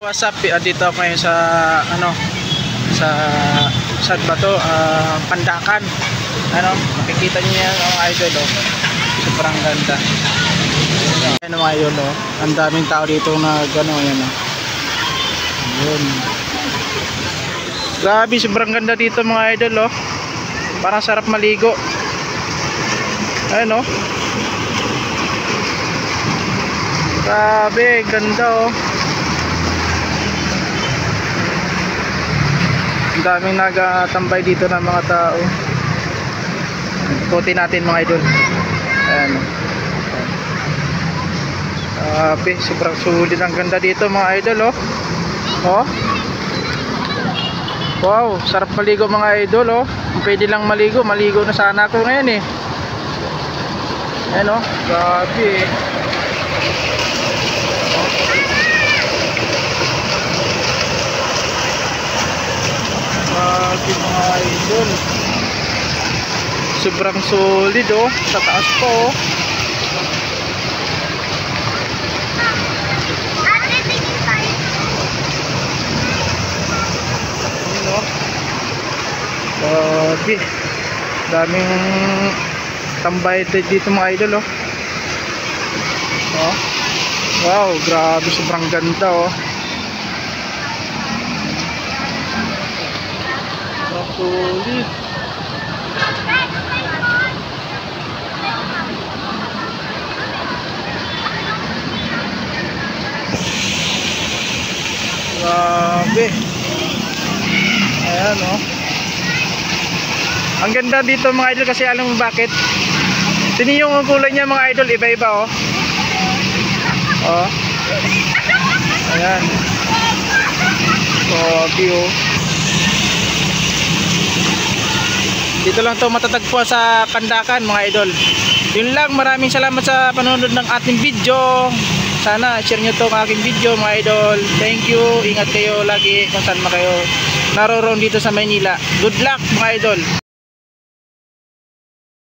What's up? Dito ako ngayon sa sa saan ba to? Pandakan. Makikita niyo yan mga idol, oh. Sobrang ganda. Ayan mga idol, oh. Ang daming tao dito na yan, oh. Ayun. Grabe, sobrang ganda dito mga idol, oh. Parang sarap maligo. Ayan, oh. Grabe, ganda, oh. Ang daming nagatambay dito ng mga tao. Ikutin natin mga idol. Ayan. Grabe, sobrang sulit. Ang ganda dito mga idol, oh. Oh. Wow, sarap maligo mga idol, oh. Kung pwede lang maligo, maligo na sana ako ngayon, eh. Ayan, oh. Grabe, eh. Grabe mga idol. Sobrang solid, oh. Sa taas po, oh. Ano? Grabe. Daming tambay dito mga idol, oh. Oh. Wow, grabe, sobrang ganda, oh. Solid. Grabe. Ayan, oh. Ang ganda dito mga idol kasi alam mo bakit? Tingnan yung kulay niya mga idol, iba-iba, oh. Oh. Ayan. Grabe, oh. Dito lang to matatagpuan sa Pandakan mga idol. Yun lang, maraming salamat sa panonood ng ating video. Sana share nyo to ang aking video mga idol. Thank you, ingat kayo lagi kung saan kayo naroon dito sa Maynila. Good luck mga idol.